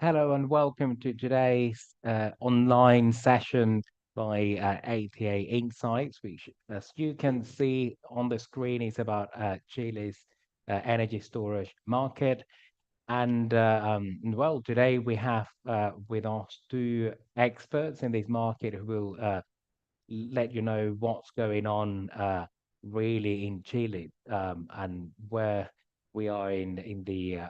Hello and welcome to today's online session by ATA Insights, which, as you can see on the screen, is about Chile's energy storage market. And well, today we have with us two experts in this market who will let you know what's going on really in Chile and where we are in the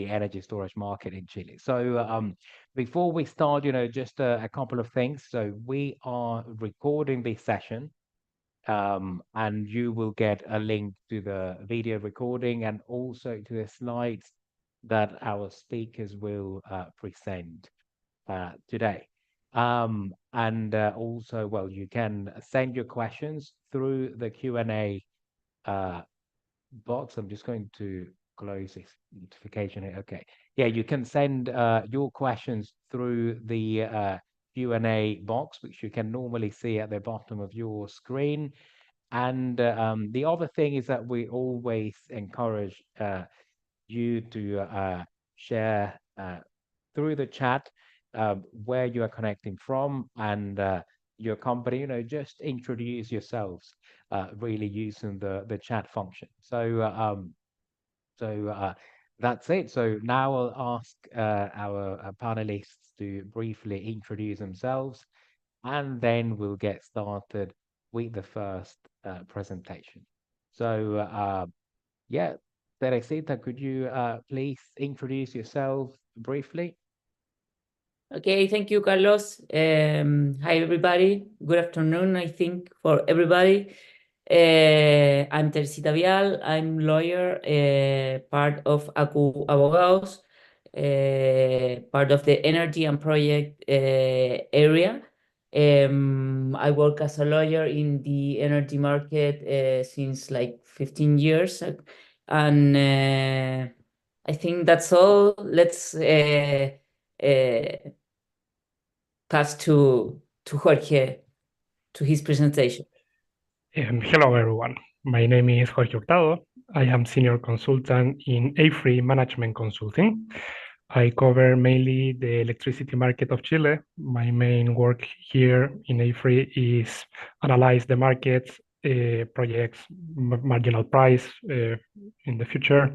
energy storage market in Chile. So before we start, just a couple of things. So we are recording this session, and you will get a link to the video recording and also to the slides that our speakers will present today. And also, well, you can send your questions through the Q&A box. I'm just going to close this notification here. Okay. Yeah, you can send your questions through the Q&A box, which you can normally see at the bottom of your screen. And the other thing is that we always encourage you to share through the chat where you are connecting from and your company, just introduce yourselves really using the chat function. So that's it. So now I'll ask our panelists to briefly introduce themselves, and then we'll get started with the first presentation. So yeah, Teresita, could you please introduce yourself briefly? Okay, thank you, Carlos. Hi, everybody. Good afternoon, I think, for everybody. I'm Teresita Vial. I'm lawyer, part of AVU Abogados, part of the energy and project area. I work as a lawyer in the energy market since like 15 years. And I think that's all. Let's pass to Jorge, to his presentation. Hello, everyone. My name is Jorge Hurtado. I am senior consultant in Afry Management Consulting. I cover mainly the electricity market of Chile. My main work here in Afry is analyze the markets, projects, marginal price in the future,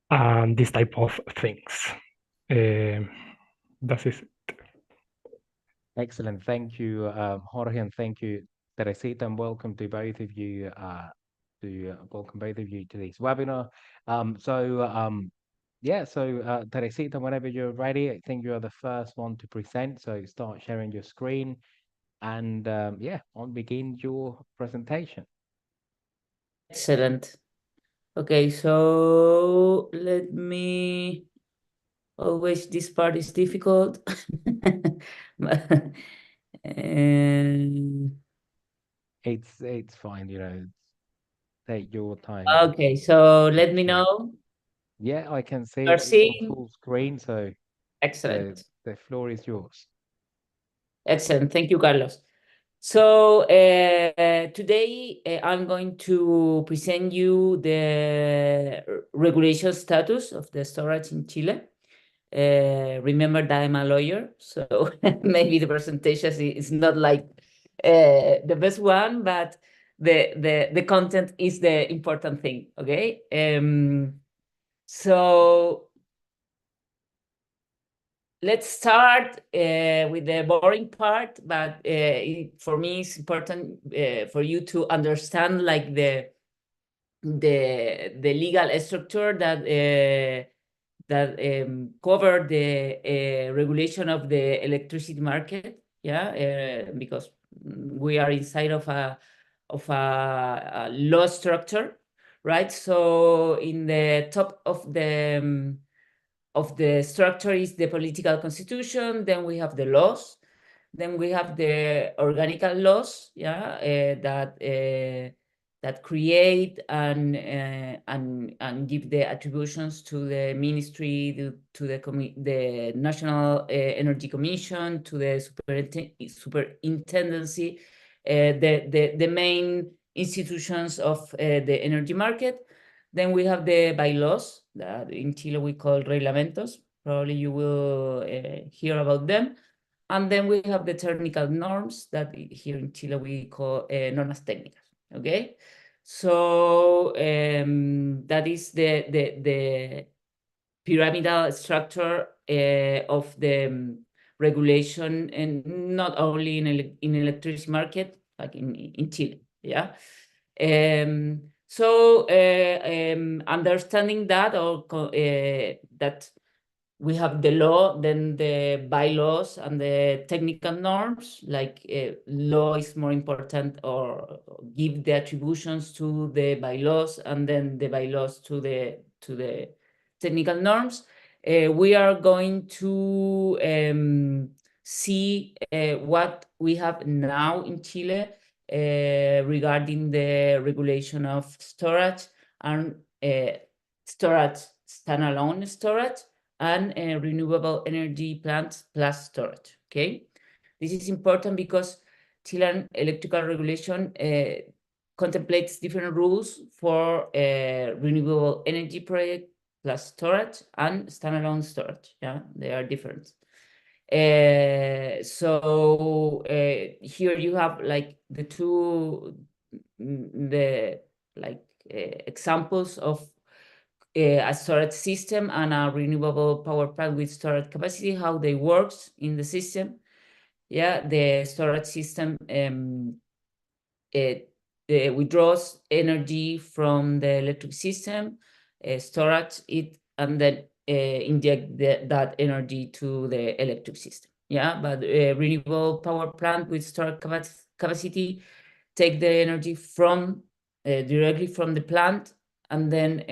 and this type of things. That is it. Excellent. Thank you, Jorge, and thank you, Teresita, and welcome to both of you to this webinar. Yeah, so Teresita, whenever you're ready, I think you're the first one to present. So start sharing your screen, and yeah, on begin your presentation. Excellent. Okay, so let me. Always this part is difficult. And It's fine, take your time. okay, so let me know. Yeah, I can see You're it on seeing? full screen, so Excellent. the floor is yours. Excellent. Thank you, Carlos. So today I'm going to present you the regulation status of the storage in Chile. Remember that I'm a lawyer, so maybe the presentation is not like the best one, but the content is the important thing. Okay. So let's start with the boring part, but for me, it's important for you to understand like the legal structure that cover the regulation of the electricity market. Yeah, because we are inside of a law structure, right? So in the top of the structure is the political constitution. Then we have the laws. Then we have the organical laws, that create and give the attributions to the ministry, to the National Energy Commission, to the superintendency, the main institutions of the energy market. Then we have the bylaws that in Chile we call reglamentos. Probably you will hear about them. And then we have the technical norms that here in Chile we call normas técnicas. Okay, so that is the pyramidal structure of the regulation, and not only in electricity market, like in Chile. Yeah. So understanding that, or that we have the law, then the bylaws and the technical norms. Like law is more important, or give the attributions to the bylaws, and then the bylaws to the technical norms. We are going to see what we have now in Chile regarding the regulation of storage and storage, standalone storage, and renewable energy plants plus storage. Okay, this is important because Chilean electrical regulation contemplates different rules for renewable energy project plus storage and standalone storage. Yeah, they are different. So here you have like the two examples of a storage system and a renewable power plant with storage capacity, how they work in the system. Yeah, the storage system withdraws energy from the electric system, storage it, and then inject that energy to the electric system. Yeah, but renewable power plant with storage capacity take the energy from directly from the plant, and then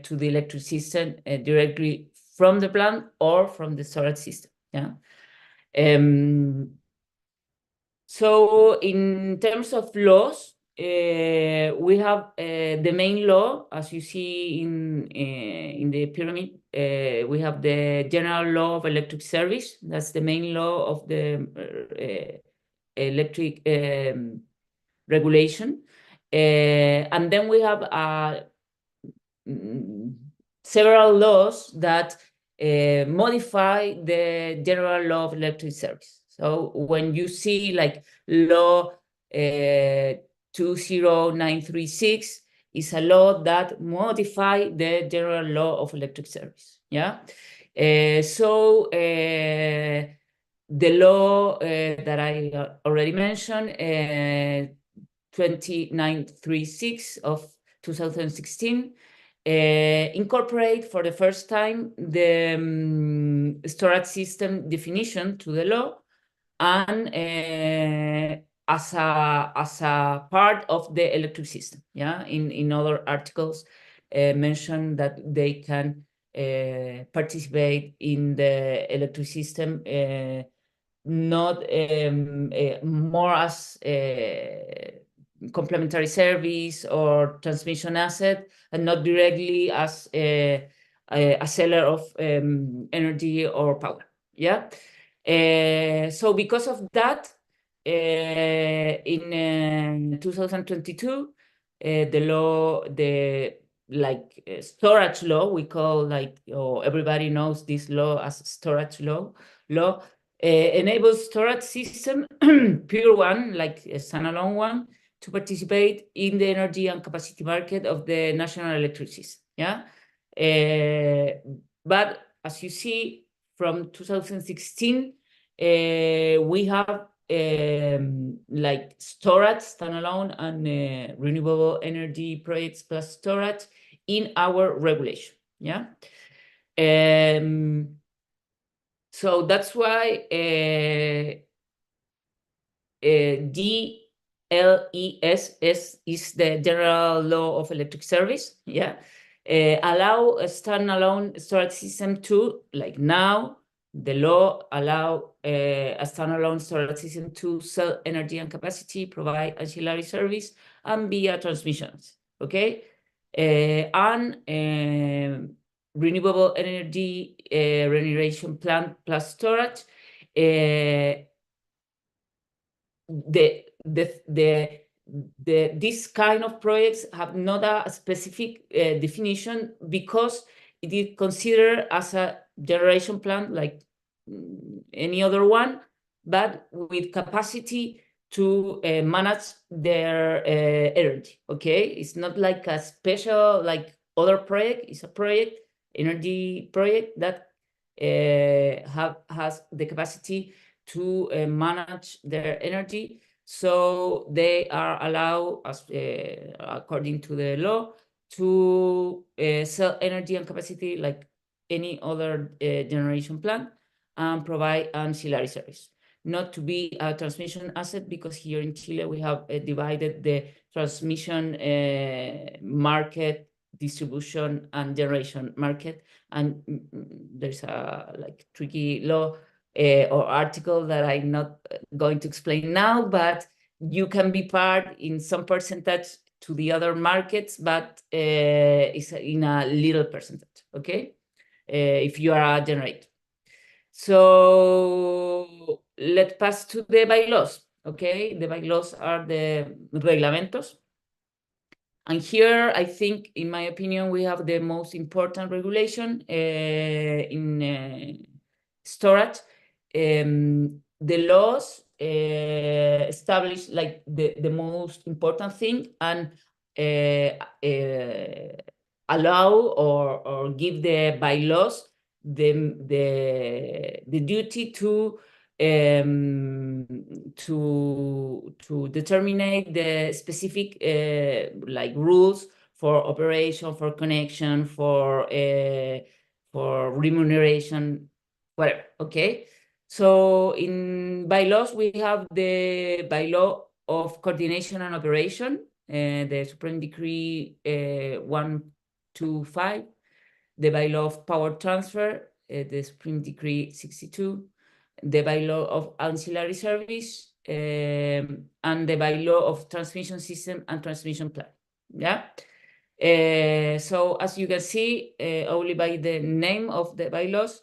to the electric system directly from the plant or from the storage system. Yeah. So in terms of laws, we have the main law, as you see in the pyramid. We have the General Law of Electric Service. That's the main law of the electric regulation. And then we have several laws that modify the General Law of Electric Service. So when you see like law 20936 is a law that modify the General Law of Electric Service. Yeah. So the law that I already mentioned, 2936 of 2016, incorporate for the first time the storage system definition to the law, and as a part of the electric system. Yeah, in other articles mention that they can participate in the electric system, not more as complementary service or transmission asset, and not directly as a seller of energy or power. Yeah. So because of that, in 2022, the law, storage law, we call everybody knows this law as storage law, enables storage system, pure one, like a standalone one, to participate in the energy and capacity market of the national electric system. Yeah, but as you see, from 2016, we have like storage standalone and renewable energy projects plus storage in our regulation. Yeah. So that's why DLES is the General Law of Electric Service. Yeah, allow a standalone storage system to, like now, the law allow a standalone storage system to sell energy and capacity, provide ancillary service, and via transmissions. Okay, and renewable energy regeneration plant plus storage. This kind of projects have not a specific definition because it is considered as a generation plant like any other one, but with capacity to manage their energy. Okay, it's not like a special like other project. It's a project, energy project that has the capacity to manage their energy. So they are allowed, as according to the law, to sell energy and capacity like any other generation plant and provide ancillary service. Not to be a transmission asset, because here in Chile we have divided the transmission market, distribution and generation market, and there's a like tricky law or article that I'm not going to explain now, but you can be part in some percentage to the other markets, but it's in a little percentage, okay? If you are a generator. So let's pass to the bylaws, okay? The bylaws are the reglamentos. And here, I think, in my opinion, we have the most important regulation in storage. The laws establish like the most important thing and allow or give the bylaws the duty to determine the specific like rules for operation, for connection, for remuneration, whatever. Okay, so in bylaws we have the bylaw of coordination and operation, the Supreme Decree 125, the bylaw of power transfer, the Supreme Decree 62, the bylaw of ancillary service, and the bylaw of transmission system and transmission plan. Yeah. So as you can see, only by the name of the bylaws,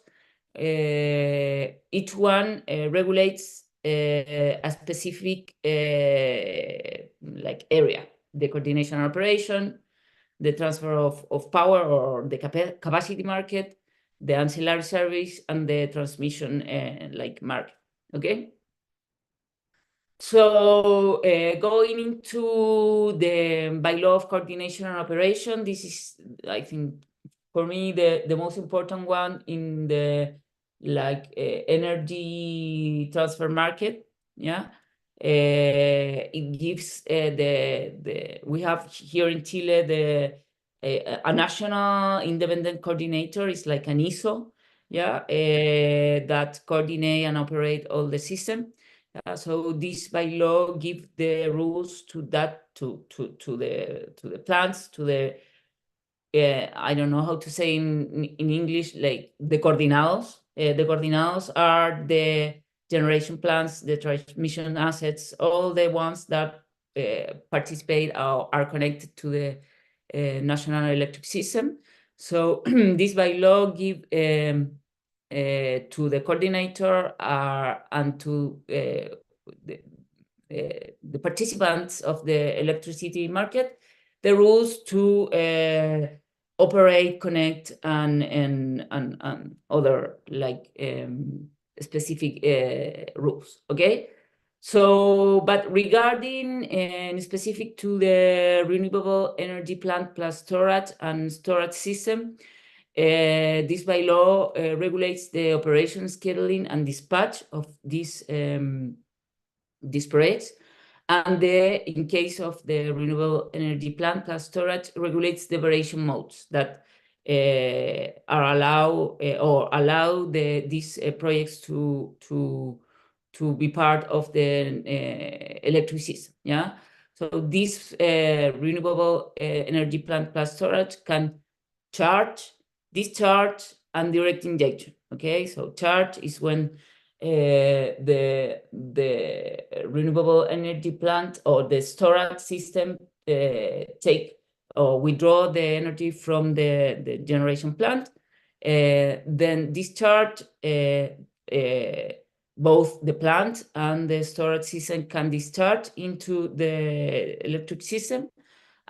each one regulates a specific like area, the coordination and operation, the transfer of power or the capacity market, the ancillary service, and the transmission like market. Okay. So going into the bylaw of coordination and operation, this is, I think, for me, the most important one in the like energy transfer market. Yeah. It gives we have here in Chile a national independent coordinator. Is like an ISO, yeah, that coordinate and operate all the system. So this bylaw give the rules to that to the plants, to the I don't know how to say in English, like the coordinados. The coordinados are the generation plants, the transmission assets, all the ones that participate or are connected to the national electric system. So this bylaw give to the coordinator and to the participants of the electricity market the rules to operate, connect, and other like specific rules. Okay, So, but regarding and specific to the renewable energy plant plus storage and storage system, this bylaw regulates the operation, scheduling, and dispatch of these projects. And in case of the renewable energy plant plus storage, regulates the operation modes that are allow these projects to be part of the electric system. Yeah. So this renewable energy plant plus storage can charge, discharge, and direct injection. Okay, so charge is when the renewable energy plant or the storage system take or withdraw the energy from the generation plant. Then discharge, both the plant and the storage system can discharge into the electric system.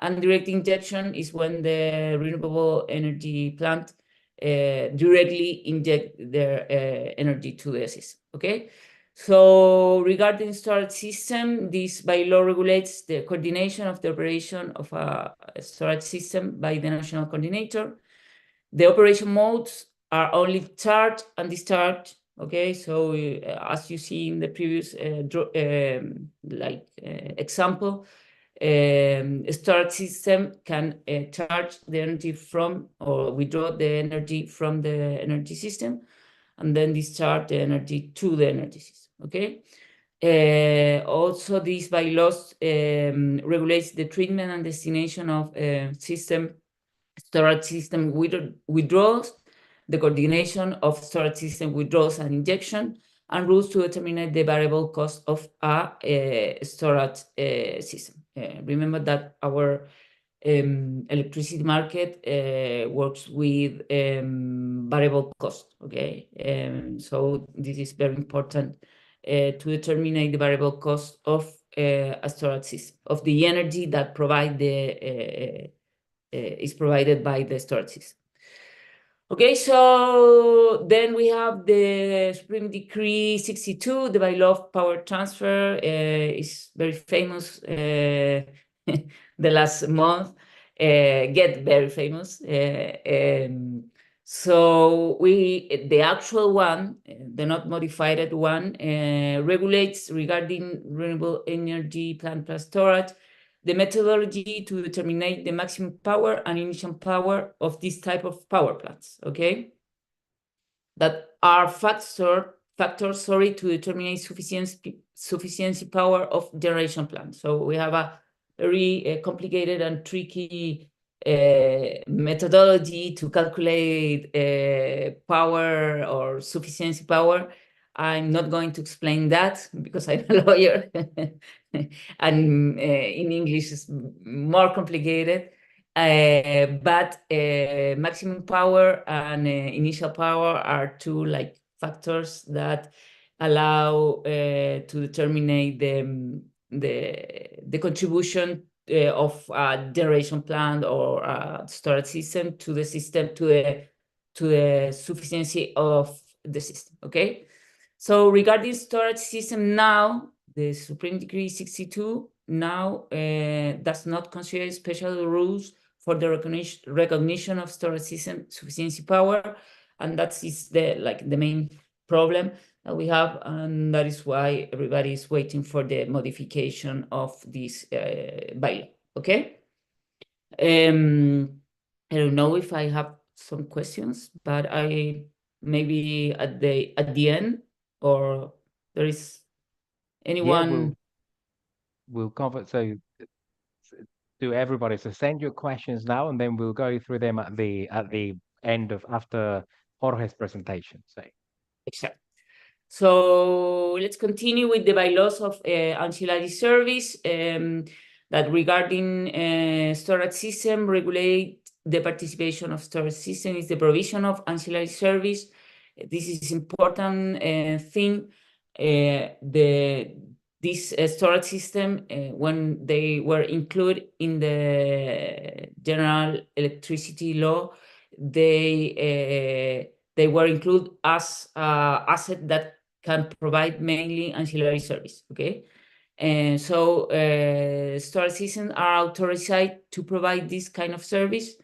And direct injection is when the renewable energy plant directly inject their energy to the system. Okay, so regarding storage system, this bylaw regulates the coordination of the operation of a storage system by the national coordinator. The operation modes are only charge and discharge. Okay, so as you see in the previous example, storage system can charge the energy from or withdraw the energy from the energy system, and then discharge the energy to the energy system. Okay. Also, these bylaws regulates the treatment and destination of storage system withdrawals, the coordination of storage system withdrawals and injection, and rules to determine the variable cost of a storage system. Remember that our electricity market works with variable cost. Okay, so this is very important to determine the variable cost of a storage system, of the energy that is provided by the storage system. Okay, so then we have the Supreme Decree 62, the bylaw of power transfer, is very famous the last month, get very famous. So the actual one, the not modified one, regulates regarding renewable energy plant plus storage, the methodology to determine the maximum power and initial power of this type of power plants, okay? That are factors, to determine sufficiency power of generation plants. So we have a very complicated and tricky methodology to calculate power or sufficiency power. I'm not going to explain that because I'm a lawyer and in English is more complicated. But maximum power and initial power are two factors that allow to determine the contribution of a generation plant or a storage system to the system, to the sufficiency of the system. Okay, so regarding storage system now, the Supreme Decree 62 now does not consider special rules for the recognition of storage system sufficiency power, and that is the main problem that we have, and that is why everybody is waiting for the modification of this bylaw. Okay. I don't know if I have some questions, but I maybe at the end, or there is anyone. Yeah, we'll cover to everybody. So send your questions now, and then we'll go through them at the end of after Jorge's presentation. So. Exactly. So let's continue with the bylaws of ancillary service that regarding storage system regulate the participation of storage system is the provision of ancillary service. This is important thing. This storage system, when they were included in the general electricity law, they were included as asset that can provide mainly ancillary service, okay? And so storage systems are authorized to provide this kind of service.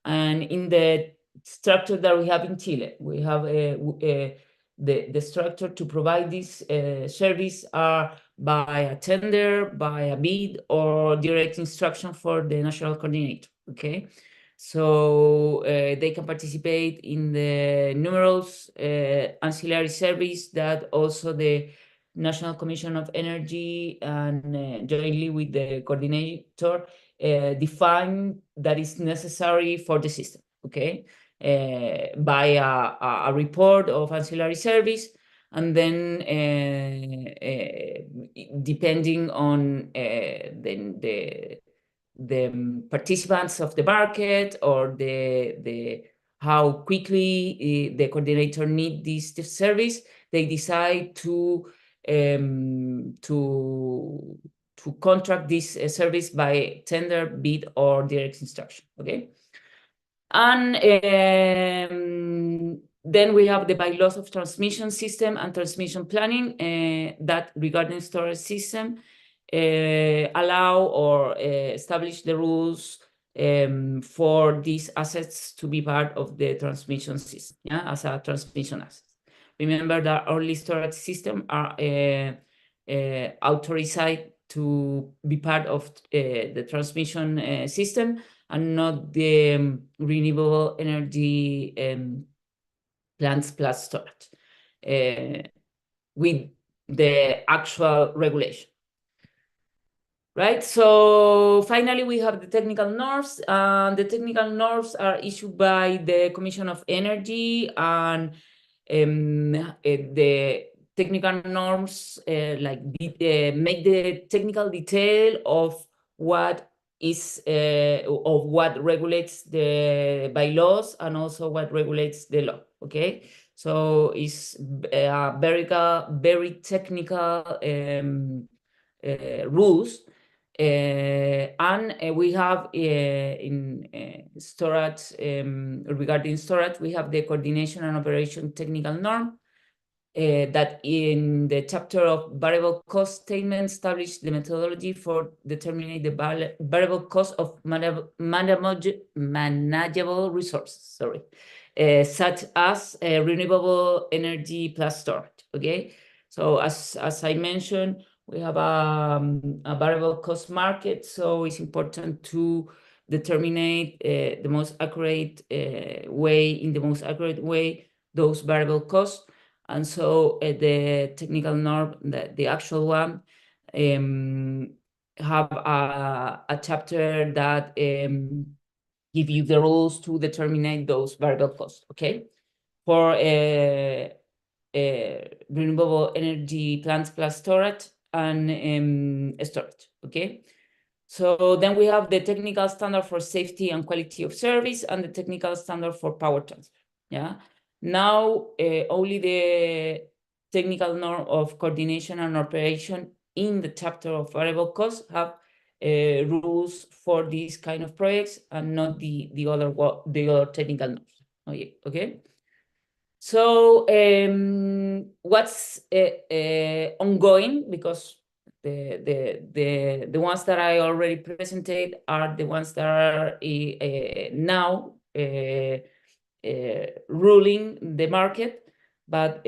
And in the structure that we have in Chile, we have the structure to provide this service are by a tender, by a bid, or direct instruction for the national coordinator, okay? So they can participate in the numerous ancillary service that also the National Commission of Energy and jointly with the coordinator define that is necessary for the system, okay? By a report of ancillary service, and then depending on the participants of the market or the how quickly the coordinator need this service, they decide to contract this service by tender, bid, or direct instruction, okay? And then we have the bylaws of transmission system and transmission planning that regarding storage system allow or establish the rules for these assets to be part of the transmission system, yeah, as a transmission asset. Remember that only storage systems are authorized to be part of the transmission system and not the renewable energy plants plus storage with the actual regulation. Right, so finally we have the technical norms. The technical norms are issued by the Commission of Energy, and the technical norms make the technical detail of what is of what regulates the bylaws and also what regulates the law. Okay, so it's very technical rules. And we have in storage, regarding storage, we have the coordination and operation technical norm that in the chapter of variable cost statement established the methodology for determining the variable cost of manageable resources, such as renewable energy plus storage, okay? So as I mentioned, we have a variable cost market, so it's important to determine the most accurate way, those variable costs. And so the technical norm, the actual one, have a chapter that give you the rules to determine those variable costs, okay? For renewable energy plants plus storage and storage, okay? So then we have the technical standard for safety and quality of service and the technical standard for power transfer, yeah? Now, only the technical norm of coordination and operation in the chapter of variable costs have rules for these kind of projects and not the other technical norms, okay? So what's ongoing, because the ones that I already presented are the ones that are now ruling the market, but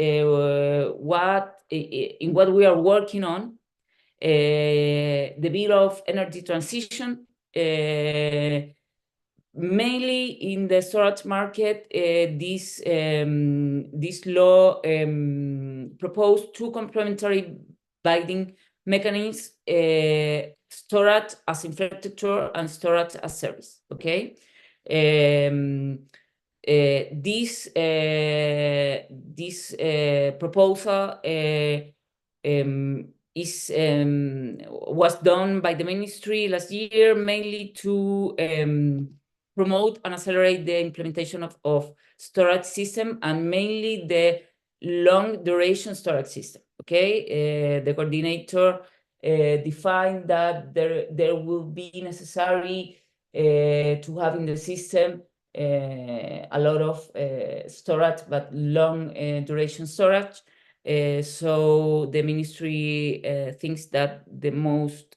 what we are working on, the Bill of Energy Transition, mainly in the storage market, this law proposed two complementary binding mechanisms, storage as infrastructure and storage as service, okay? This proposal was done by the ministry last year, mainly to promote and accelerate the implementation of storage system, and mainly the long duration storage system, okay? The coordinator defined that there will be necessary to have in the system a lot of storage, but long duration storage. So the ministry thinks that the most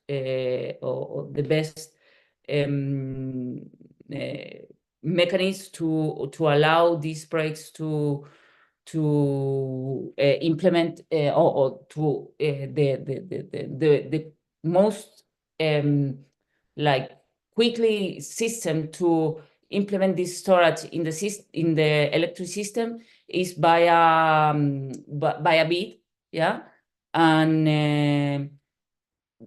or the best mechanism to allow these projects to implement or to the most like quickly system to implement this storage in the electric system is by a bid, yeah, and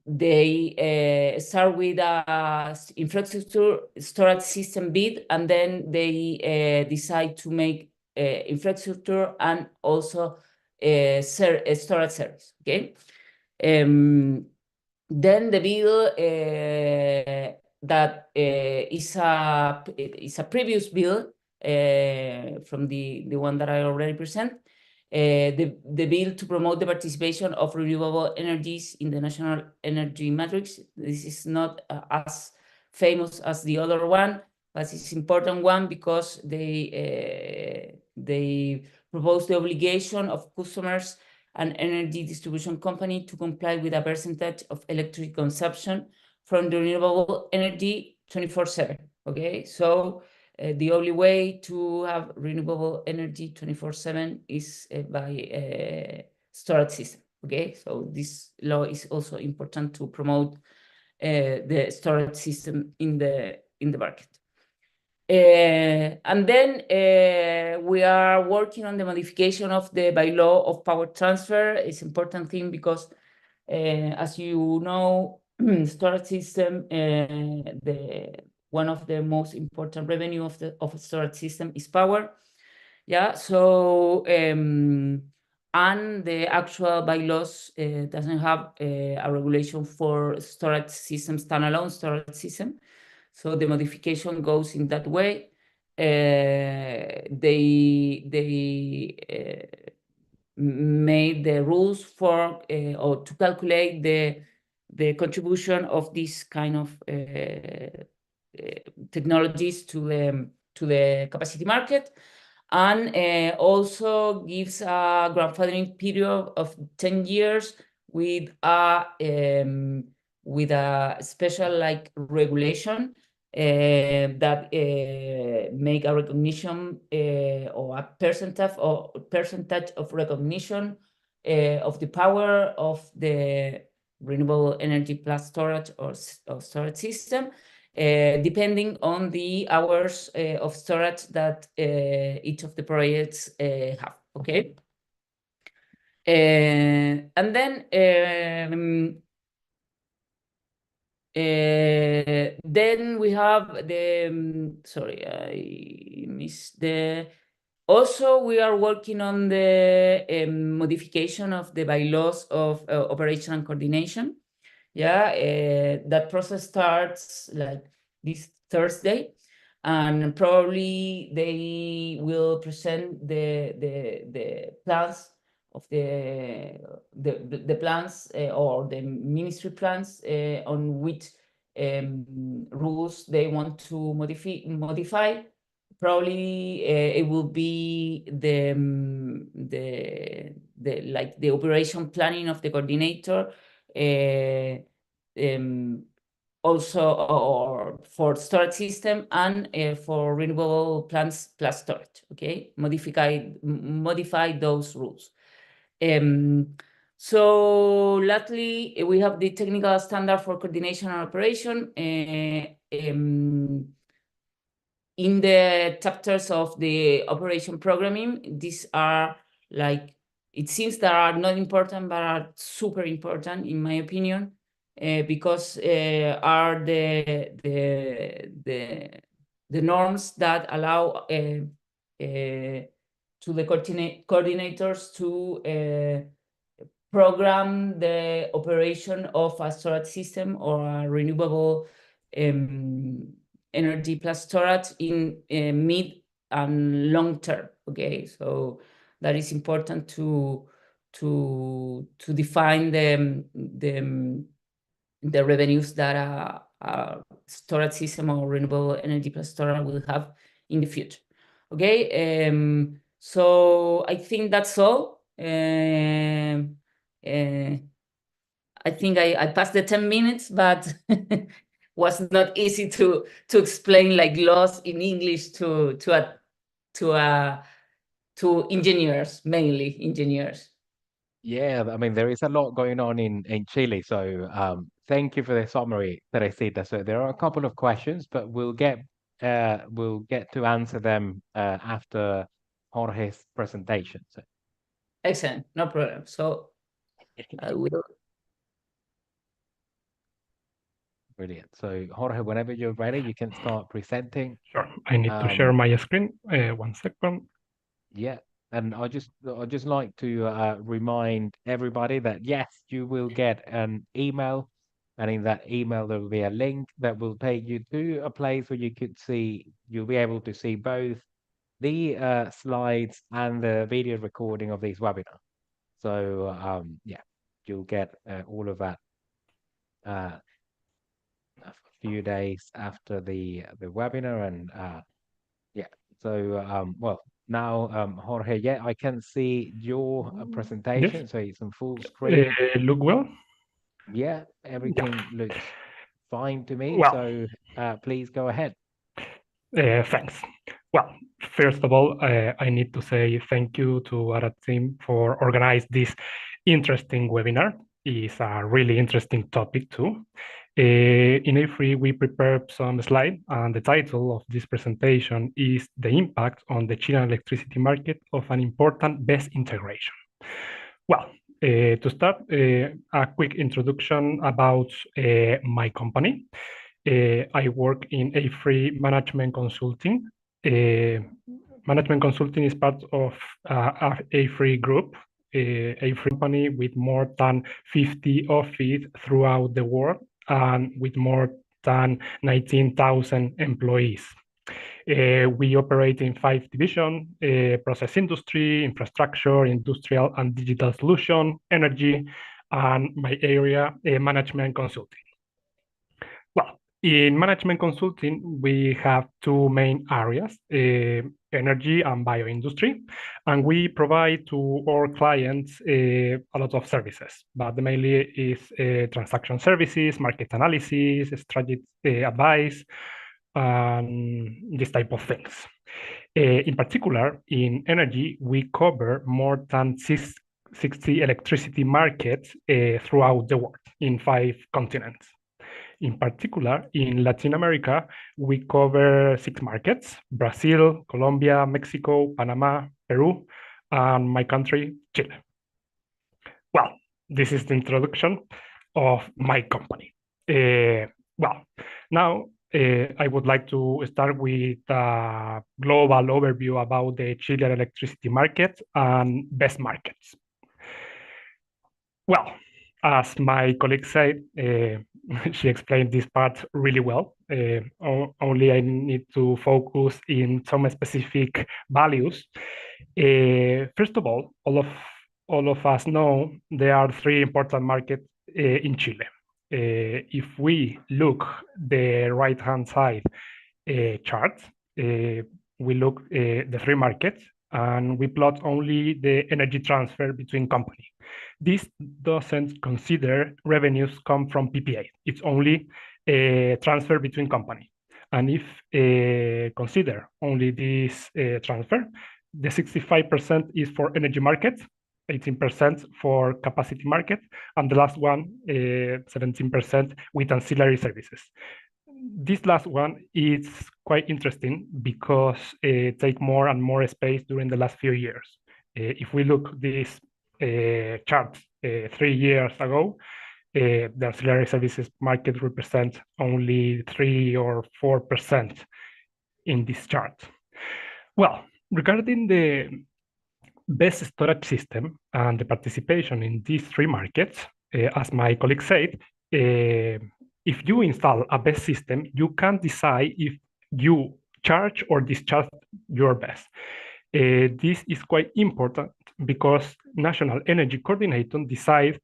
they start with a infrastructure storage system bid, and then they decide to make infrastructure and also storage service. Okay, then the bill that is a previous bill from the one that I already present. The bill to promote the participation of renewable energies in the national energy matrix. This is not as famous as the other one, but it's important one because they propose the obligation of customers and energy distribution company to comply with a percentage of electric consumption from the renewable energy 24/7. Okay, so the only way to have renewable energy 24/7 is by storage system. Okay, so this law is also important to promote the storage system in the market. And then we are working on the modification of the bylaw of power transfer. It's an important thing because, as you know, storage system, one of the most important revenue of a storage system is power. Yeah, so and the actual bylaws doesn't have a regulation for storage system, standalone storage system. So the modification goes in that way. They made the rules for or to calculate the contribution of this kind of technologies to the capacity market, and also gives a grandfathering period of 10 years with a special like regulation that make a recognition or a percentage of recognition of the power of the renewable energy plus storage or storage system, depending on the hours of storage that each of the projects have. Okay. And then we have the sorry, I missed the. Also, we are working on the modification of the bylaws of operation and coordination. Yeah, that process starts like this Thursday, and probably they will present the plans of the plans or the ministry plans on which rules they want to modify. Probably it will be the operation planning of the coordinator. Also or for storage system and for renewable plants plus storage. Okay, modify those rules. So lastly, we have the technical standard for coordination and operation. In the chapters of the operation programming, these are like, it seems that are not important, but are super important in my opinion, because are the norms that allow to the coordinators to program the operation of a storage system or a renewable energy plus storage in mid and long term. Okay, so that is important to define the revenues that a storage system or renewable energy plus storage will have in the future. Okay, so I think that's all. I think I passed the 10 minutes, but was not easy to explain like laws in English to engineers, mainly engineers. Yeah, I mean, there is a lot going on in Chile. So thank you for the summary, Teresita. So there are a couple of questions, but we'll get to answer them after Jorge's presentation. So. Excellent, no problem. So I will. Brilliant. So Jorge, whenever you're ready, you can start presenting. Sure. I need to share my screen. 1 second. Yeah. And I'd just like to remind everybody that yes, you will get an email, and in that email there will be a link that will take you to a place where you'll be able to see both the slides and the video recording of these webinars. So yeah, you'll get all of that a few days after the webinar, and yeah. So well. Now, Jorge, yeah, I can see your presentation, Yes. so it's on full screen. Look well? Yeah, everything looks fine to me, Well. so please go ahead. Thanks. Well, first of all, I need to say thank you to our team for organizing this interesting webinar. It's a really interesting topic too. In Afry, we prepared some slides, and the title of this presentation is The Impact on the Chilean Electricity Market of an Important BESS Integration. Well, to start, a quick introduction about my company. I work in Afry Management Consulting. Management Consulting is part of Afry Group, a company with more than 50 offices throughout the world and with more than 19,000 employees. We operate in 5 divisions: process industry, infrastructure, industrial and digital solution, energy, and my area, management consulting. Well, in management consulting, we have 2 main areas, energy and bioindustry, and we provide to our clients a lot of services, but mainly is transaction services, market analysis, strategy advice, this type of things. In particular, in energy, we cover more than 60 electricity markets throughout the world in 5 continents. In particular, in Latin America, we cover 6 markets: Brazil, Colombia, Mexico, Panama, Peru, and my country, Chile. Well, this is the introduction of my company. Well, now I would like to start with a global overview about the Chilean electricity market and BESS markets. Well, as my colleague said, she explained this part really well. Only I need to focus in some specific values. First of all of us know there are 3 important markets in Chile. If we look the right-hand side chart, we look the 3 markets, and we plot only the energy transfer between companies. This doesn't consider revenues come from PPA. It's only a transfer between companies. And if consider only this transfer, the 65% is for energy markets, 18% for capacity market, and the last one, 17% with ancillary services. This last one is quite interesting because it takes more and more space during the last few years. If we look this chart 3 years ago, the ancillary services market represents only 3 or 4% in this chart. Well, regarding the BESS storage system and the participation in these 3 markets, as my colleague said, if you install a BESS system, you can decide if you charge or discharge your BESS. This is quite important because National Energy Coordinator decides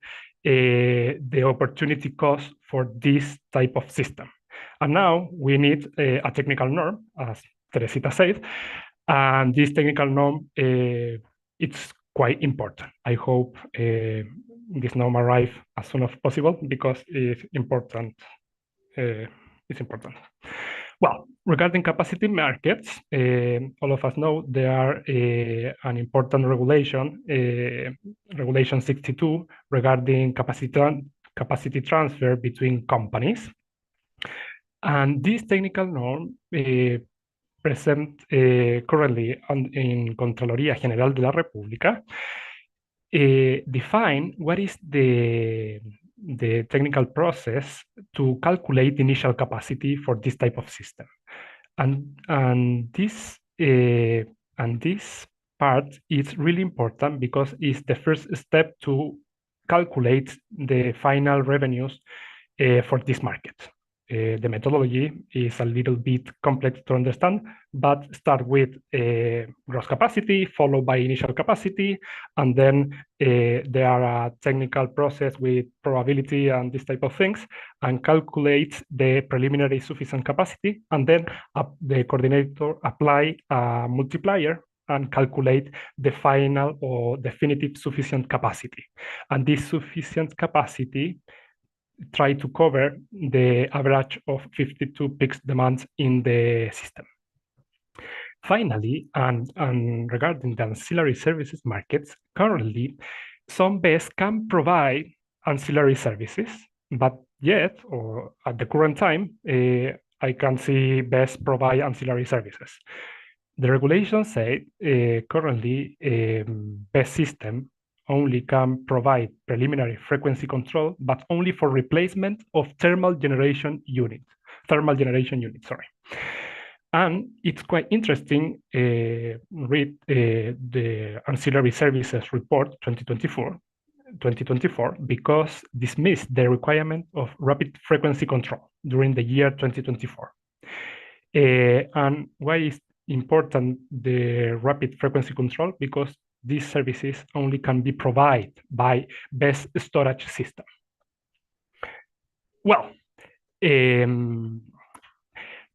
the opportunity cost for this type of system. And now we need a technical norm, as Teresita said, and this technical norm it's quite important. I hope this norm arrive as soon as possible because it's important. It's important. Well, regarding capacity markets, all of us know there are an important regulation, Regulation 62, regarding capacity transfer between companies. And this technical norm present currently in Contraloría General de la República define what is the technical process to calculate initial capacity for this type of system. And this part is really important because it's the first step to calculate the final revenues for this market. The methodology is a little bit complex to understand, but start with gross capacity, followed by initial capacity, and then there are a technical process with probability and this type of things, and calculate the preliminary sufficient capacity, and then the coordinator apply a multiplier and calculate the final or definitive sufficient capacity. And this sufficient capacity try to cover the average of 52 peaks demands in the system. Finally, and regarding the ancillary services markets, currently, some BES can provide ancillary services, but yet, or at the current time, I can see BES provide ancillary services. The regulations say currently BES system only can provide preliminary frequency control, but only for replacement of thermal generation unit, sorry. And it's quite interesting, read the Ancillary Services Report 2024, because dismissed the requirement of rapid frequency control during the year 2024. And why is important the rapid frequency control? Because these services only can be provided by BES storage system. Well,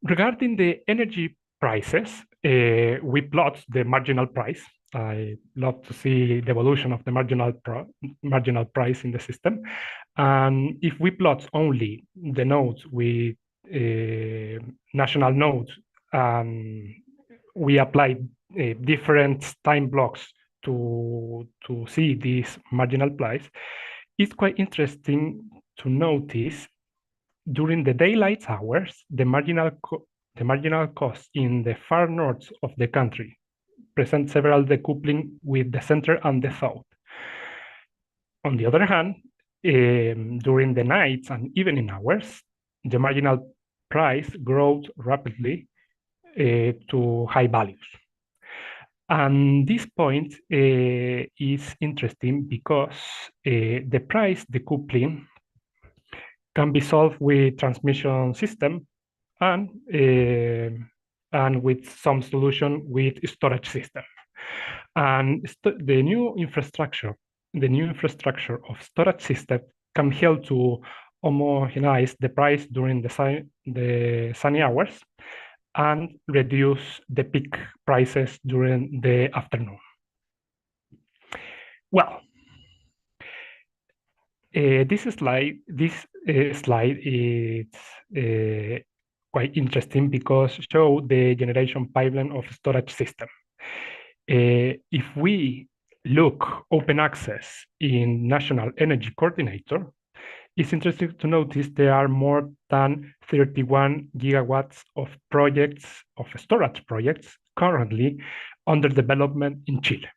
regarding the energy prices, we plot the marginal price. I love to see the evolution of the marginal price in the system. And if we plot only the nodes with national nodes, we apply different time blocks to see this marginal price, it's quite interesting to notice during the daylight hours, the marginal cost in the far north of the country present several decoupling with the center and the south. On the other hand, during the nights and evening hours, the marginal price grows rapidly to high values. And this point is interesting because the price decoupling can be solved with transmission system and with some solution with storage system. And the new infrastructure of storage system can help to homogenize the price during the sunny hours and reduce the peak prices during the afternoon. Well, this slide is quite interesting because it shows the generation pipeline of storage system. If we look open access in National Energy Coordinator, it's interesting to notice there are more than 31 gigawatts of storage projects currently under development in Chile.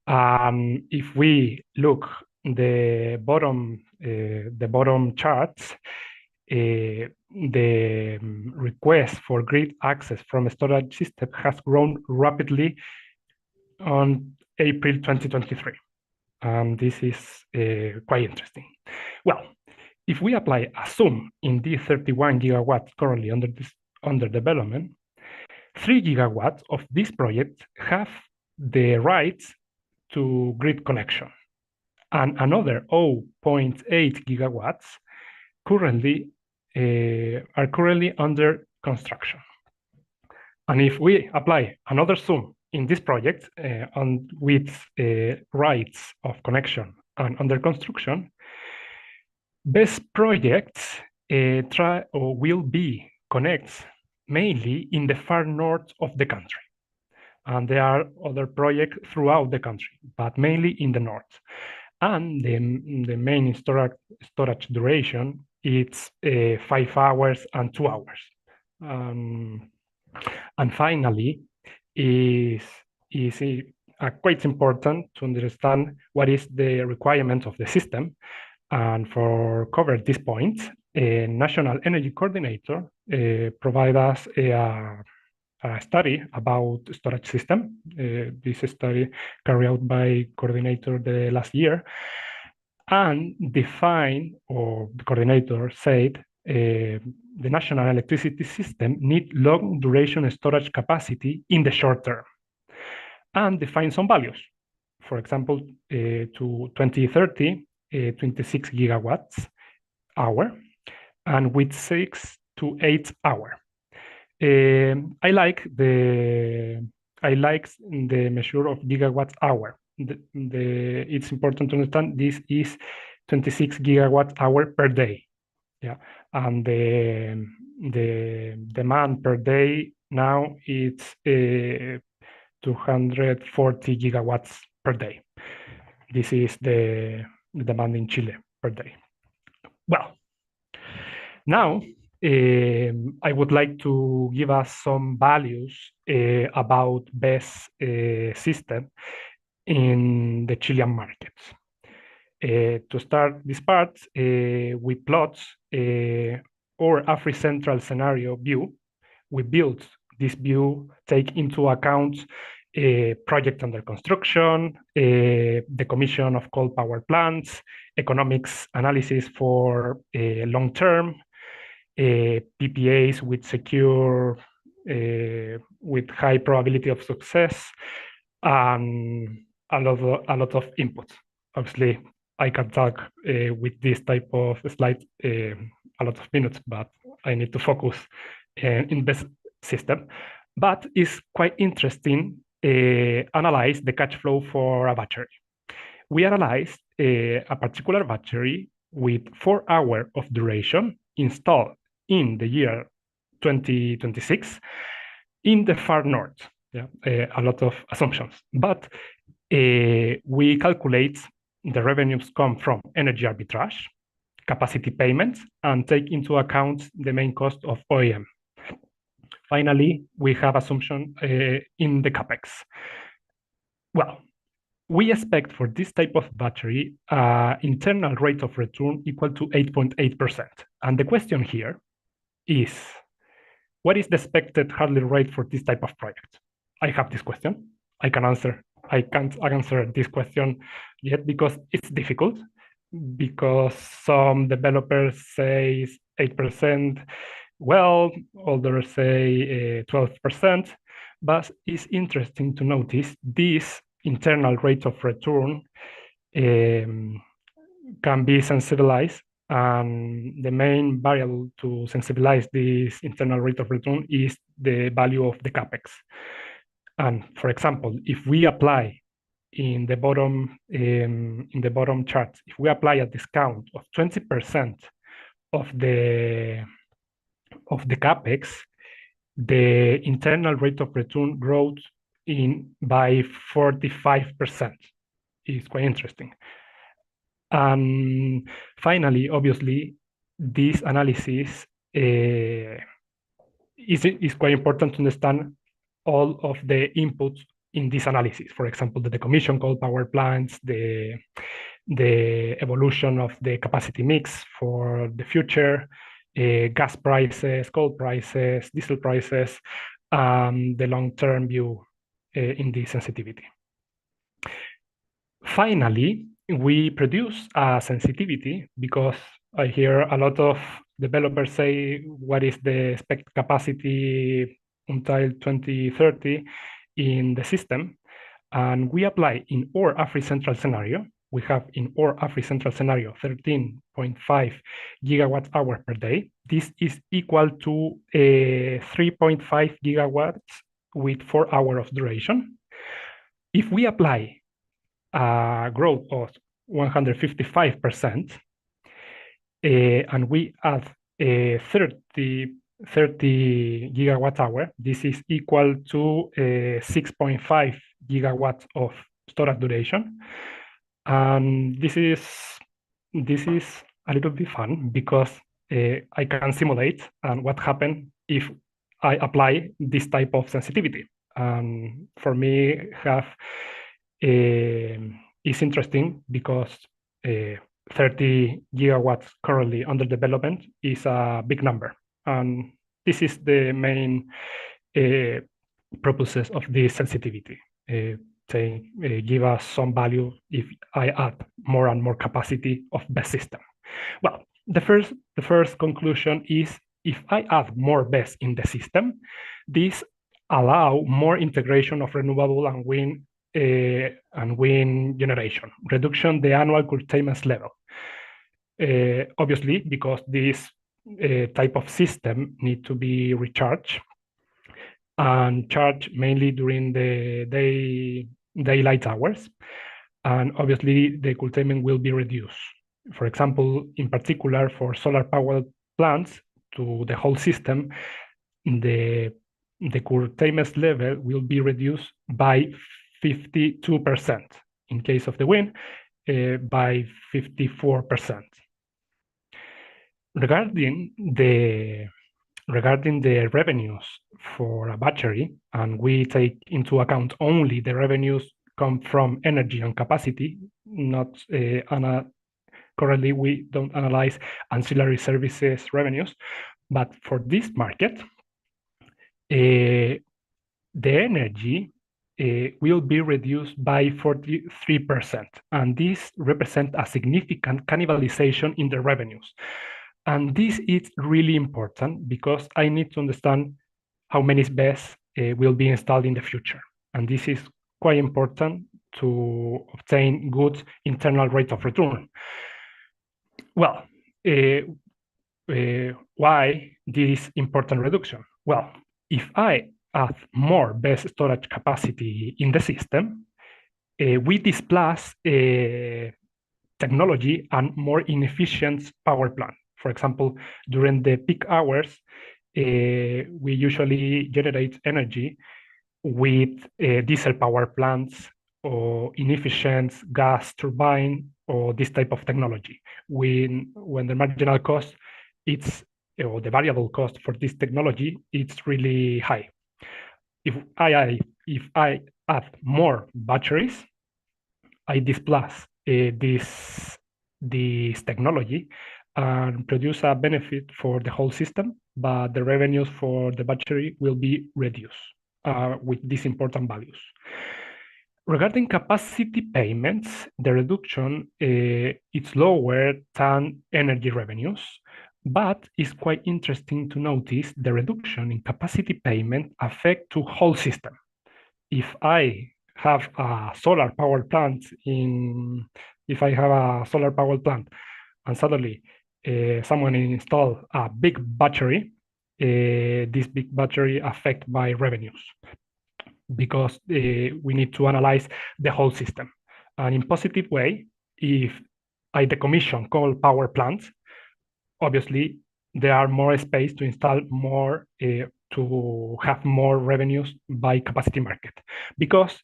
If we look the bottom charts, the request for grid access from a storage system has grown rapidly on April 2023. This is quite interesting. Well, if we apply a sum in these 31 gigawatts currently under development, 3 gigawatts of this project have the rights to grid connection, and another 0.8 gigawatts are currently under construction. And if we apply another sum in this project, on with rights of connection and under construction, best projects try or will be connects mainly in the far north of the country. And there are other projects throughout the country, but mainly in the north. And the main storage duration is 5 hours and 2 hours. And finally, is quite important to understand what is the requirement of the system. And for cover this point, a National Energy Coordinator provide us a study about storage system. This study carried out by coordinator the last year, and define, or the coordinator said, the national electricity system need long duration storage capacity in the short term, and define some values. For example, to 2030, 26 gigawatts hour, and with 6 to 8 hour. I like the measure of gigawatts hour. It's important to understand this is 26 gigawatt hour per day. Yeah, and the demand per day now it's 240 gigawatts per day. This is the demand in Chile per day. Well, now I would like to give us some values about best system in the Chilean markets. To start this part, we plot our Afry Central scenario view. We built this view, take into account project under construction, the commission of coal power plants, economics analysis for long term, PPAs with secure, with high probability of success, and a lot of inputs. Obviously, I can talk with this type of slide a lot of minutes, but I need to focus in this system. But it's quite interesting analyze the cash flow for a battery. We analyzed a particular battery with 4 hours of duration installed in the year 2026 in the far north. Yeah, a lot of assumptions, but we calculate the revenues come from energy arbitrage, capacity payments, and take into account the main cost of OEM. Finally, we have assumption in the capex. Well, we expect for this type of battery internal rate of return equal to 8.8%. And the question here is, what is the expected hardly rate for this type of project? I have this question. I can't answer this question yet because it's difficult, because some developers say 8%, well, others say 12%, but it's interesting to notice this internal rate of return can be sensibilized, and the main variable to sensibilize this internal rate of return is the value of the capex. And for example, if we apply in the bottom chart, if we apply a discount of 20% of the capex, the internal rate of return grows by 45%. It's quite interesting. And finally, obviously, this analysis is quite important to understand all of the inputs in this analysis. For example, the decommission coal power plants, the evolution of the capacity mix for the future, gas prices, coal prices, diesel prices, the long-term view in the sensitivity. Finally, we produce a sensitivity because I hear a lot of developers say, what is the expected capacity until 2030 in the system? And we apply in our Afry Central scenario. We have in our Afry Central scenario 13.5 gigawatt hour per day. This is equal to 3.5 gigawatts with 4 hours of duration. if we apply a growth of 155%, and we add 30 gigawatt hour, this is equal to 6.5 gigawatts of storage duration. And this is a little bit fun because I can simulate and what happens if I apply this type of sensitivity. For me, is interesting because 30 gigawatts currently under development is a big number. And this is the main purposes of this sensitivity. They give us some value if I add more and more capacity of BESS system. Well, the first conclusion is if I add more BESS in the system, this allow more integration of renewable and wind generation, reduction the annual curtailment level. Obviously, because this type of system need to be recharged and charged mainly during the daylight hours. And obviously the curtailment will be reduced. For example, in particular for solar power plants to the whole system, the curtailment level will be reduced by 52%. In case of the wind, by 54%. Regarding the revenues for a battery, and we take into account only the revenues come from energy and capacity, not currently we don't analyze ancillary services revenues, but for this market, the energy will be reduced by 43%, and this represents a significant cannibalization in the revenues. And this is really important because I need to understand how many BESS will be installed in the future. And this is quite important to obtain good internal rate of return. Well, why this important reduction? Well, if I add more BESS storage capacity in the system, we displace technology and more inefficient power plant. For example, during the peak hours, we usually generate energy with diesel power plants or inefficient gas turbine or this type of technology. When the marginal cost, or the variable cost for this technology, it's really high. If I add more batteries, I displace this technology and produce a benefit for the whole system, but the revenues for the battery will be reduced with these important values. Regarding capacity payments, the reduction is lower than energy revenues, but it's quite interesting to notice the reduction in capacity payment affect to whole system. If I have a solar power plant and suddenly someone install a big battery, this big battery affect my revenues because we need to analyze the whole system. And in positive way, if I decommission coal power plants, obviously there are more space to install more to have more revenues by capacity market, because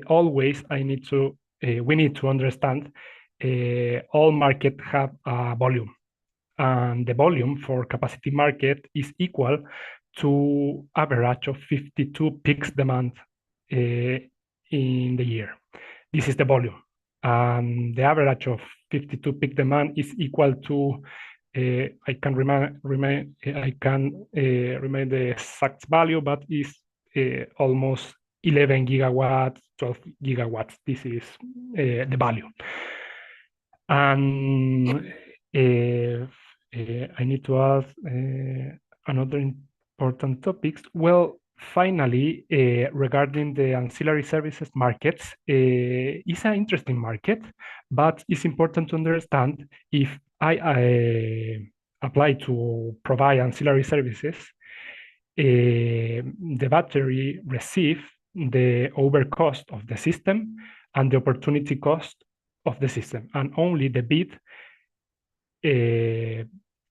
always we need to understand all market have a volume, and the volume for capacity market is equal to average of 52 peaks demand in the year. This is the volume. The average of 52 peak demand is equal to I can remain the exact value, but is almost 11 gigawatts, 12 gigawatts. This is the value. And I need to add another important topics. Well, finally, regarding the ancillary services markets, it's an interesting market, but it's important to understand if I apply to provide ancillary services, the battery receive the overcost of the system and the opportunity cost of the system, and only the bid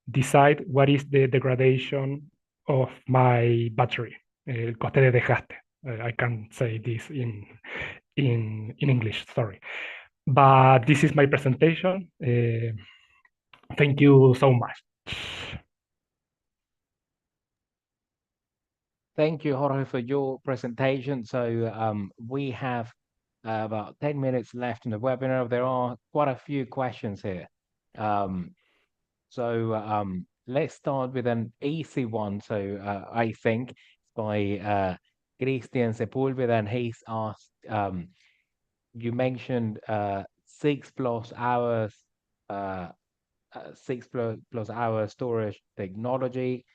decide what is the degradation of my battery, el coste de desgaste. I can't say this in English, sorry. But this is my presentation. Thank you so much. Thank you, Jorge, for your presentation. So we have about 10 minutes left in the webinar. There are quite a few questions here. Let's start with an easy one. I think by Christian Sepulveda, and he's asked, you mentioned 6+ hours, 6+ hours storage technology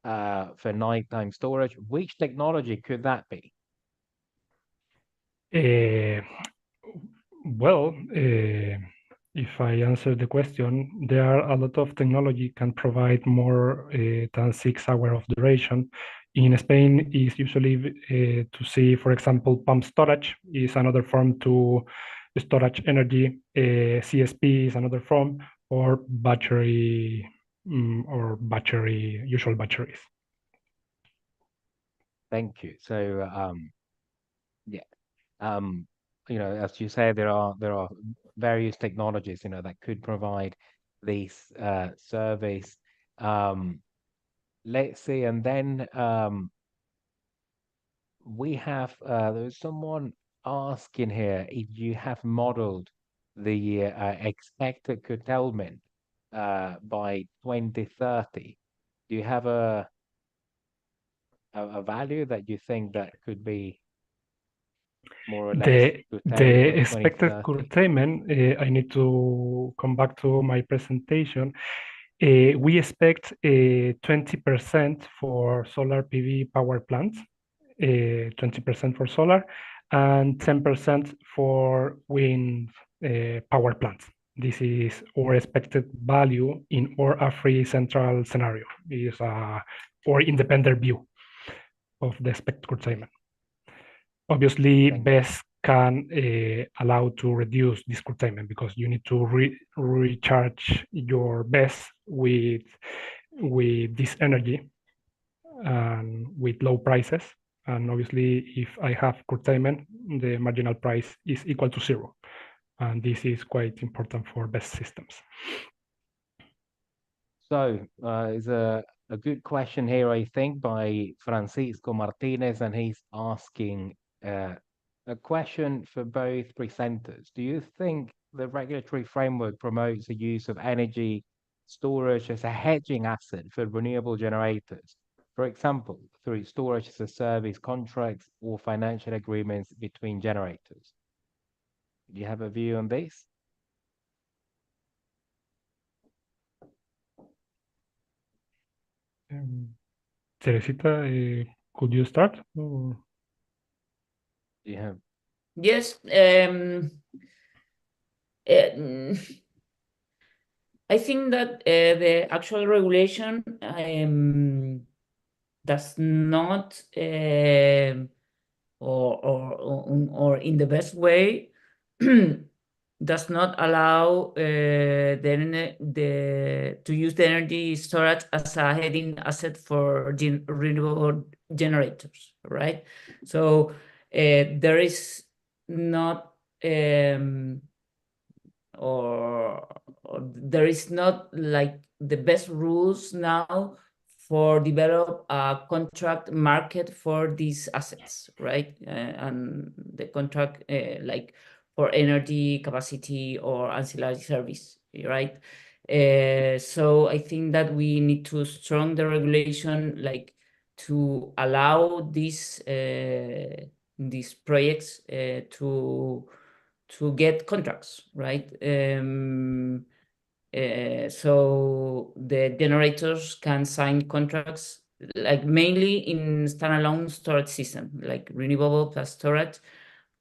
for nighttime storage. Which technology could that be? Well, if I answer the question, there are a lot of technology can provide more than 6 hours of duration. In Spain, is usually to see, for example, pump storage is another form to storage energy. CSP is another form, or battery, usual batteries. Thank you. You know, as you say, there are various technologies, you know, that could provide these surveys. Let's see, and then we have there's someone asking here if you have modeled the expected curtailment by 2030. Do you have a value that you think that could be more or less the curtailed by expected 2030? curtailment, I need to come back to my presentation. We expect 20% for solar PV power plants, 20% for solar, and 10% for wind power plants. This is our expected value in our Afry central scenario. It is our independent view of the expected curtailment. Obviously, BESS can allow to reduce this curtailment because you need to recharge your BESS with this energy and with low prices. And obviously, if I have curtailment, the marginal price is equal to 0. And this is quite important for BESS systems. So is a good question here, I think, by Francisco Martinez, and he's asking a question for both presenters. Do you think the regulatory framework promotes the use of energy storage as a hedging asset for renewable generators? For example, through storage as a service contracts or financial agreements between generators. Do you have a view on this? Teresita, could you start? Or... Yeah. Yes. I think that the actual regulation does not, or in the best way, does not allow to use the energy storage as a hedging asset for renewable generators, right? So there is not or there is not like the best rules now for develop a contract market for these assets, right? And the contract like for energy capacity or ancillary service, right? So I think that we need to strengthen the regulation, like to allow these projects to get contracts, right? So the generators can sign contracts, like mainly in standalone storage system, like renewable plus storage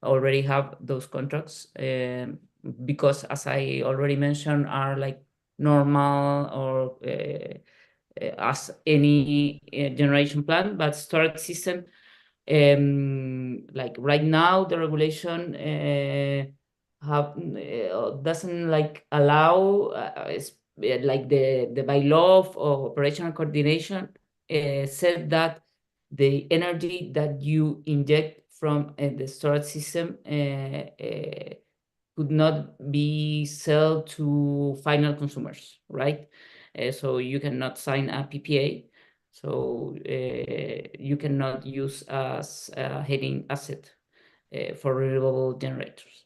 already have those contracts because, as I already mentioned, are like normal or as any generation plan, but storage system Like right now, the regulation doesn't like allow like the bylaw of operational coordination said that the energy that you inject from the storage system could not be sold to final consumers, right? So you cannot sign a PPA. So you cannot use as a heading asset for renewable generators.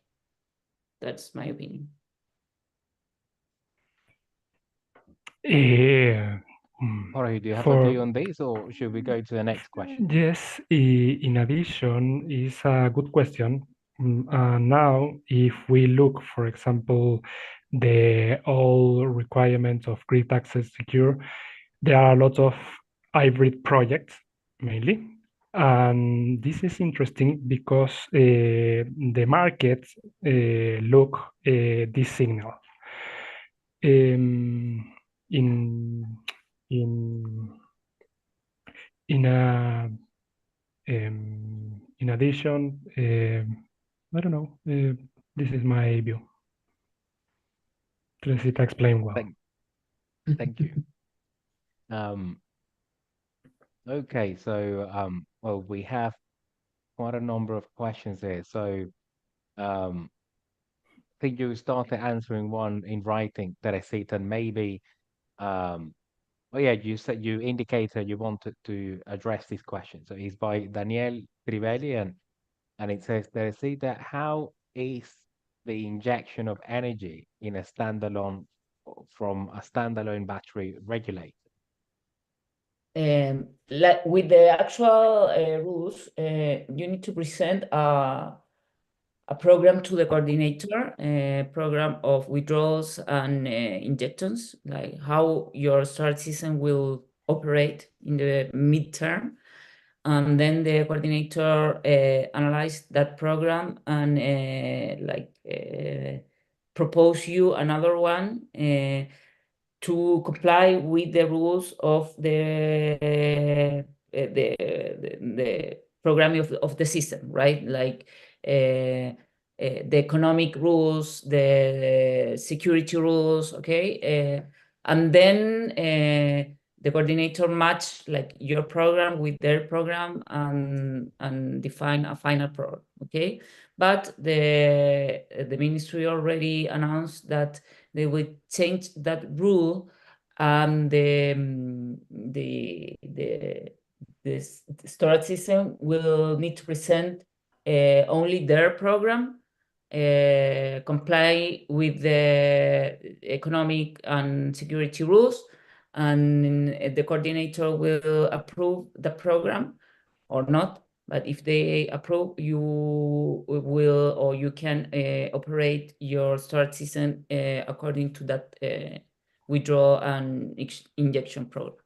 That's my opinion. Jorge, do you have a For view on this, or should we go to the next question? yes, in addition, is a good question. Now, if we look, for example, the all requirements of grid access secure, there are a lot of hybrid projects mainly. And this is interesting because the market look this signal. In in in a in addition, I don't know. This is my view. Teresita explained well. Thank you. Okay, so well, we have quite a number of questions here. So I think you started answering one in writing, Teresita, and maybe oh yeah, you said you indicated you wanted to address this question. So it's by Daniel Crivelli, and it says, Teresita, how is the injection of energy in a standalone from a standalone battery regulated? Like with the actual rules, you need to present a program to the coordinator, a program of withdrawals and injections, like how your storage system will operate in the midterm. And then the coordinator analyze that program and propose you another one to comply with the rules of the programming of the system, right? Like the economic rules, the security rules, okay? And then the coordinator match like your program with their program and define a final program, okay? But the ministry already announced that they will change that rule, and the storage system will need to present only their program, comply with the economic and security rules, and the coordinator will approve the program or not. But if they approve, you will or you can operate your storage system according to that withdrawal and injection program.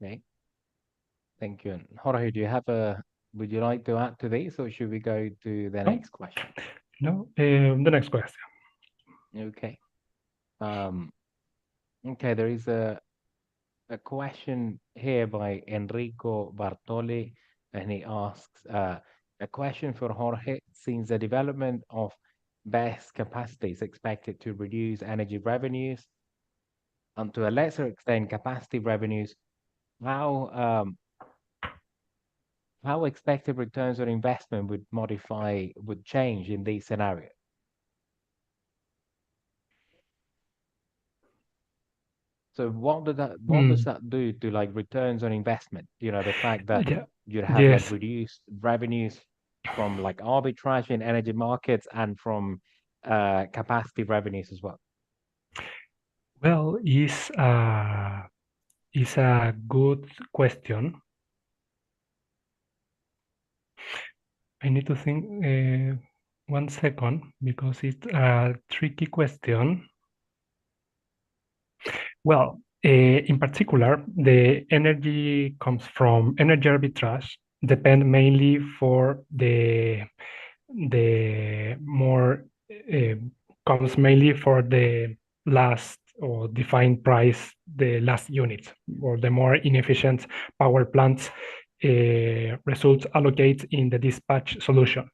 Okay. Thank you. And Jorge, would you like to add to this, or should we go to the next question? No, the next question. Okay. Okay, there is a question here by Enrico Bartoli, and he asks a question for Jorge. Since the development of BESS capacity is expected to reduce energy revenues, and to a lesser extent capacity revenues, how expected returns on investment would change in these scenarios? So what does that do to like returns on investment? You know, the fact that you have like reduced revenues from like arbitrage in energy markets and from capacity revenues as well. Well, is a good question. I need to think 1 second because it's a tricky question. Well, in particular, the energy comes from energy arbitrage depend mainly for the more comes mainly for the last or define price the last unit, or the more inefficient power plants results allocate in the dispatch solution.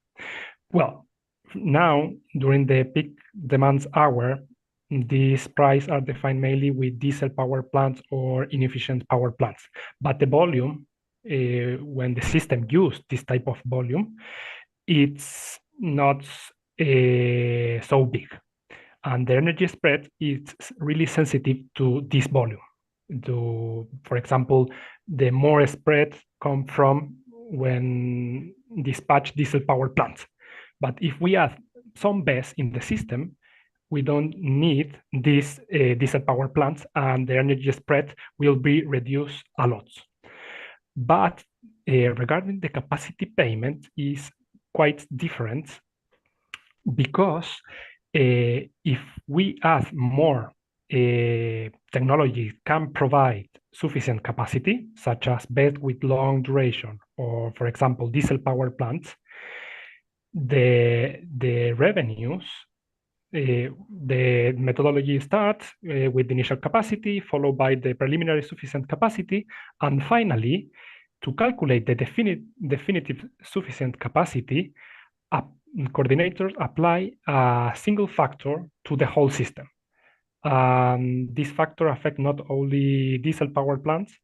Well, now during the peak demands hour, these prices are defined mainly with diesel power plants or inefficient power plants. But the volume, when the system use this type of volume, it's not so big. And the energy spread is really sensitive to this volume. For example, the more spread come from when dispatch diesel power plants. But if we add some BESS in the system, we don't need these diesel power plants, and the energy spread will be reduced a lot. But regarding the capacity payment is quite different, because if we add more technology can provide sufficient capacity, such as BESS with long duration, or for example, diesel power plants, the revenues, the methodology starts with the initial capacity, followed by the preliminary sufficient capacity, and finally, to calculate the definitive sufficient capacity, coordinators apply a single factor to the whole system. This factor affects not only diesel power plants,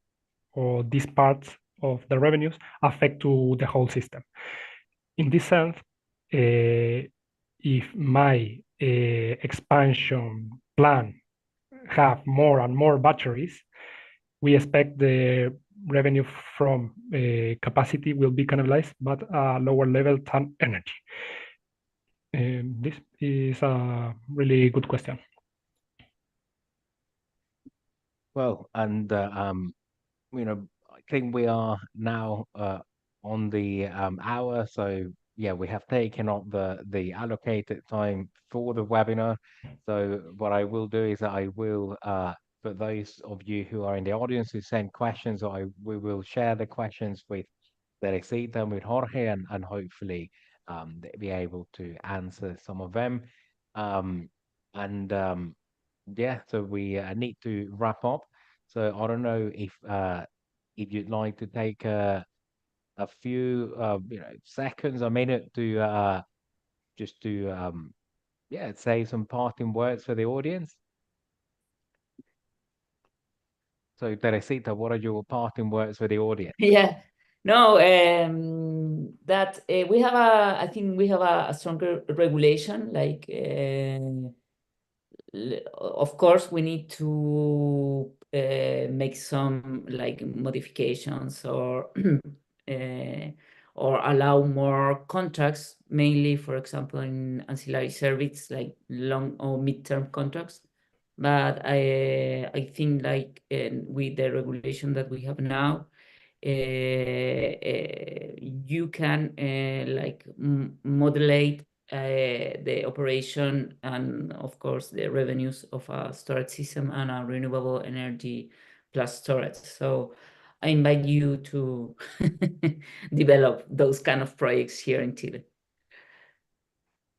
or these parts of the revenues affect to the whole system. In this sense, if my expansion plan have more and more batteries, we expect the revenue from capacity will be cannibalized, but a lower level than energy. This is a really good question. Well, and I think we are now on the hour, so yeah, we have taken up the allocated time for the webinar. So what I will do is I will for those of you who are in the audience who send questions, we will share the questions with Teresita and with Jorge, and hopefully they'll be able to answer some of them. And yeah, so we need to wrap up. So I don't know if you'd like to take a few seconds, a minute to just to yeah, say some parting words for the audience. So Teresita, what are your parting words for the audience? Yeah, no, that we have I think we have a stronger regulation, like of course we need to make some like modifications, or or allow more contracts, mainly for example in ancillary service, like long or mid-term contracts. But I think like with the regulation that we have now, you can like modulate the operation and of course the revenues of a storage system and a renewable energy plus storage. So I invite you to develop those kind of projects here in Chile.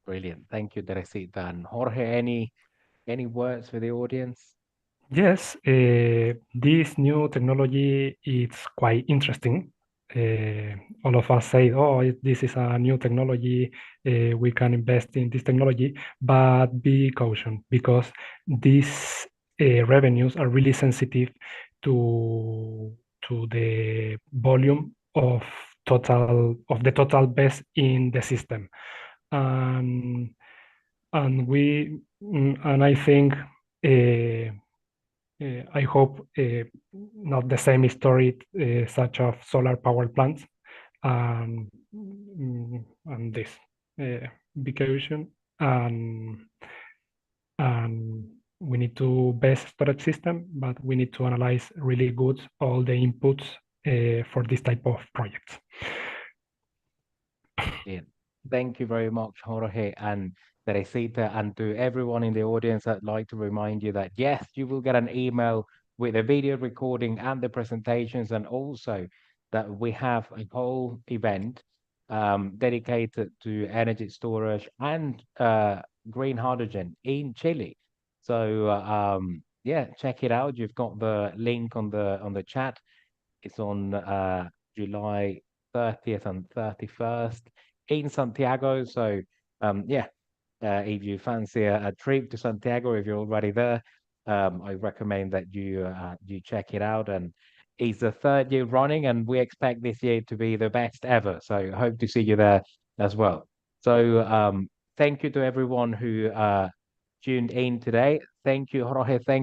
Brilliant. Thank you, Teresita. And Jorge, any words for the audience? Yes, this new technology is quite interesting. All of us say, oh, this is a new technology, we can invest in this technology, but be caution, because these revenues are really sensitive to the volume of the total BESS in the system. And I think I hope not the same story such of solar power plants, and this be caution, and we need to best storage system, but we need to analyze really good all the inputs for this type of projects. Yeah. Thank you very much, Jorge and Teresita, and to everyone in the audience. I'd like to remind you that yes, you will get an email with a video recording and the presentations, and also that we have a whole event dedicated to energy storage and green hydrogen in Chile. So yeah, check it out. You've got the link on the chat. It's on July 30th and 31st in Santiago. So yeah, if you fancy a trip to Santiago, if you're already there, I recommend that you check it out. And it's the third year running, and we expect this year to be the best ever. So hope to see you there as well. So thank you to everyone who tuned in today. Thank you, Jorge. Thank